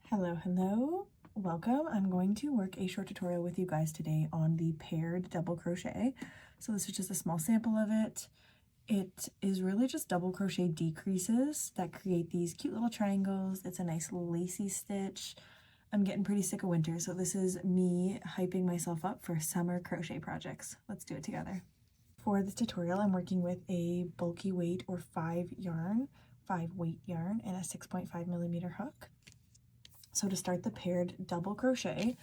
Hello, welcome. I'm going to work a short tutorial with you guys today on the paired double crochet. So this is just a small sample of it. It is really just double crochet decreases that create these cute little triangles. It's a nice lacy stitch. I'm getting pretty sick of winter, so this is me hyping myself up for summer crochet projects. Let's do it together. For this tutorial, I'm working with a bulky weight or 5 weight yarn and a 6.5 millimeter hook. So to start the paired double crochet,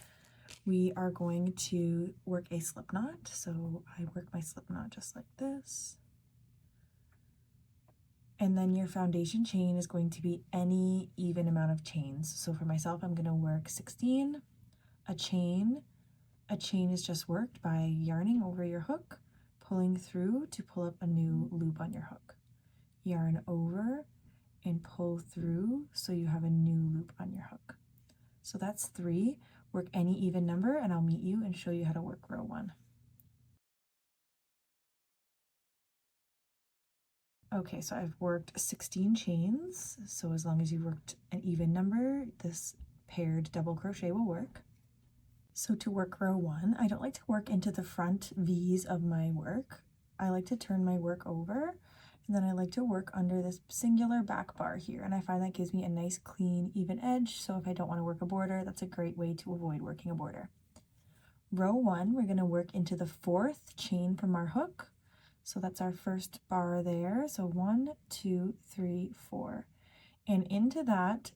we are going to work a slip knot. So I work my slip knot just like this. And then your foundation chain is going to be any even amount of chains. So for myself, I'm going to work 16, a chain. A chain is just worked by yarning over your hook, pulling through to pull up a new loop on your hook. Yarn over and pull through so you have a new loop on your hook. So that's 3. Work any even number and I'll meet you and show you how to work row 1. Okay, so I've worked 16 chains. So as long as you've worked an even number, this paired double crochet will work. So to work row 1, I don't like to work into the front V's of my work. I like to turn my work over, and then I like to work under this singular back bar here, and I find that gives me a nice clean even edge. So if I don't want to work a border, that's a great way to avoid working a border. Row 1, we're going to work into the 4th chain from our hook. So that's our first bar there. So 1, 2, 3, 4. And into that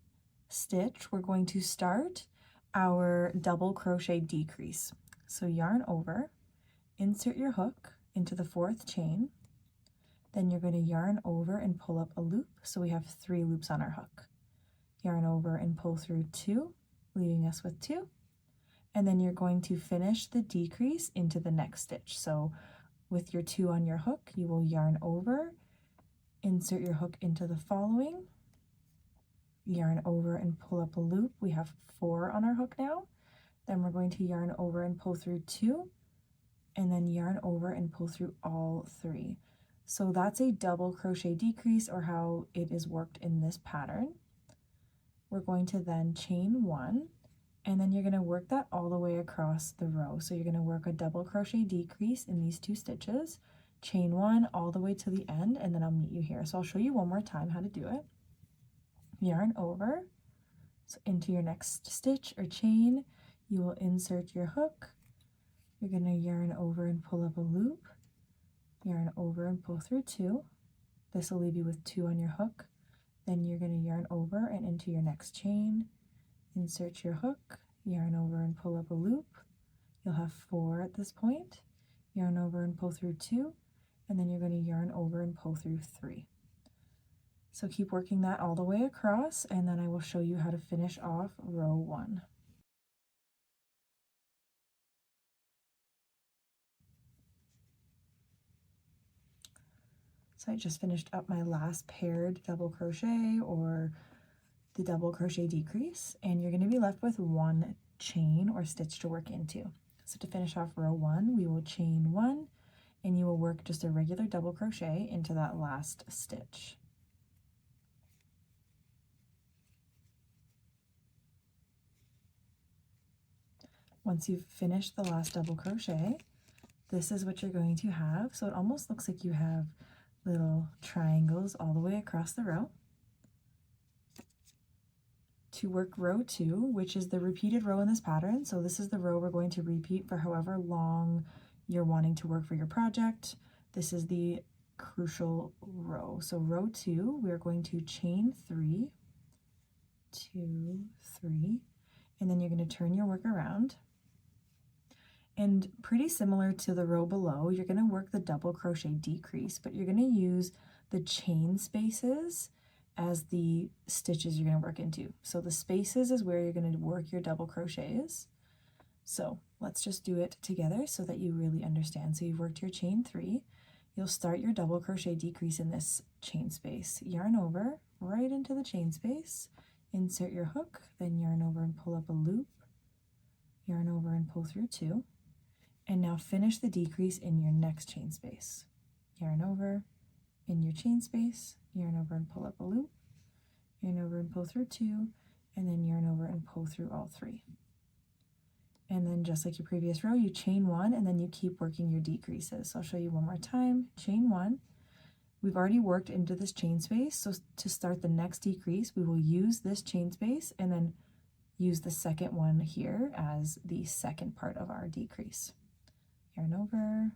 stitch, we're going to start our double crochet decrease. So yarn over, insert your hook into the 4th chain, then you're going to yarn over and pull up a loop. So we have 3 loops on our hook. Yarn over and pull through 2, leaving us with 2. And then you're going to finish the decrease into the next stitch. So with your 2 on your hook, you will yarn over, insert your hook into the following, yarn over and pull up a loop. We have 4 on our hook now. Then we're going to yarn over and pull through 2, and then yarn over and pull through all 3. So that's a double crochet decrease, or how it is worked in this pattern. We're going to then chain 1, and then you're going to work that all the way across the row. So you're going to work a double crochet decrease in these 2 stitches, chain 1 all the way to the end, and then I'll meet you here. So I'll show you one more time how to do it. Yarn over, so into your next stitch or chain, you will insert your hook. You're going to yarn over and pull up a loop, yarn over and pull through 2. This will leave you with 2 on your hook. Then you're going to yarn over and into your next chain, insert your hook, yarn over and pull up a loop. You'll have 4 at this point. Yarn over and pull through 2, and then you're going to yarn over and pull through 3. So keep working that all the way across, and then I will show you how to finish off row 1. So I just finished up my last paired double crochet, or the double crochet decrease, and you're going to be left with 1 chain or stitch to work into. So to finish off row 1, we will chain 1, and you will work just a regular double crochet into that last stitch. Once you've finished the last double crochet, this is what you're going to have. So it almost looks like you have little triangles all the way across the row. To work row 2, which is the repeated row in this pattern, so this is the row we're going to repeat for however long you're wanting to work for your project. This is the crucial row. So row 2, we're going to chain 3, 2, 3, and then you're going to turn your work around. And pretty similar to the row below, you're going to work the double crochet decrease, but you're going to use the chain spaces as the stitches you're going to work into. So the spaces is where you're going to work your double crochets. So let's just do it together so that you really understand. So you've worked your chain 3, you'll start your double crochet decrease in this chain space. Yarn over right into the chain space, insert your hook, then yarn over and pull up a loop, yarn over and pull through 2. And now finish the decrease in your next chain space. Yarn over, in your chain space, yarn over and pull up a loop, yarn over and pull through 2, and then yarn over and pull through all 3. And then just like your previous row, you chain 1 and then you keep working your decreases. So I'll show you one more time. Chain 1. We've already worked into this chain space, so to start the next decrease, we will use this chain space and then use the second one here as the second part of our decrease. Yarn over.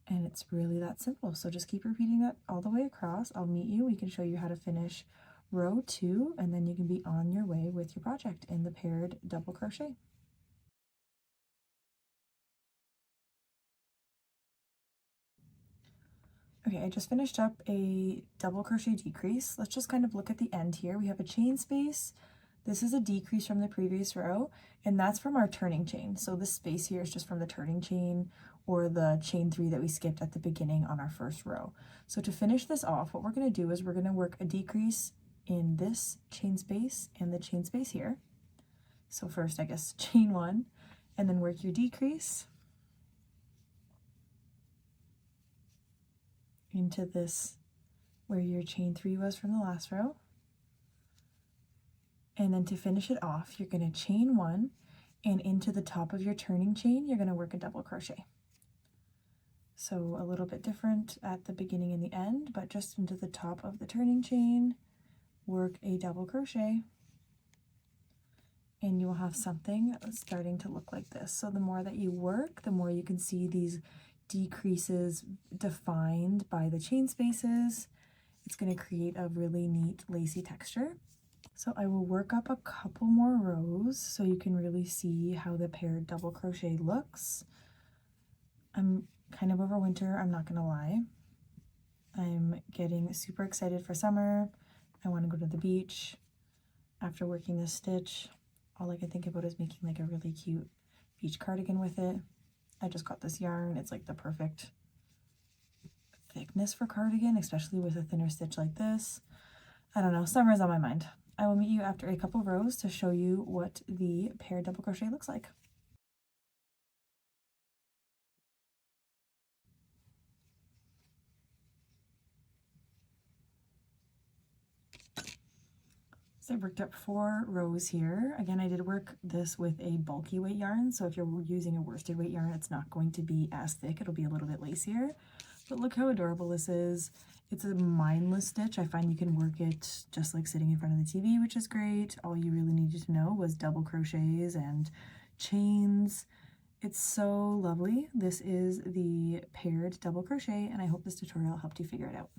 And it's really that simple. So just keep repeating that all the way across. I'll meet you. We can show you how to finish row 2, and then you can be on your way with your project in the paired double crochet. Okay, I just finished up a double crochet decrease. Let's just kind of look at the end here. We have a chain space. This is a decrease from the previous row, and that's from our turning chain. So this space here is just from the turning chain or the chain 3 that we skipped at the beginning on our first row. So to finish this off, what we're going to do is we're going to work a decrease in this chain space and the chain space here. So first, I guess, chain 1, and then work your decrease into this where your chain 3 was from the last row. And then to finish it off, you're going to chain 1, and into the top of your turning chain, you're going to work a double crochet. So a little bit different at the beginning and the end, but just into the top of the turning chain, work a double crochet, and you will have something starting to look like this. So the more that you work, the more you can see these decreases defined by the chain spaces. It's going to create a really neat lacy texture. So I will work up a couple more rows so you can really see how the paired double crochet looks. I'm kind of over winter, I'm not gonna lie. I'm getting super excited for summer. I want to go to the beach. After working this stitch, all I can think about is making like a really cute beach cardigan with it. I just got this yarn. It's like the perfect thickness for cardigan, especially with a thinner stitch like this. I don't know, summer's on my mind. I will meet you after a couple rows to show you what the paired double crochet looks like. So I worked up 4 rows here. Again, I did work this with a bulky weight yarn, so if you're using a worsted weight yarn, it's not going to be as thick. It'll be a little bit lacier. But look how adorable this is. It's a mindless stitch. I find you can work it just like sitting in front of the TV, which is great. All you really needed to know was double crochets and chains. It's so lovely. This is the paired double crochet, and I hope this tutorial helped you figure it out.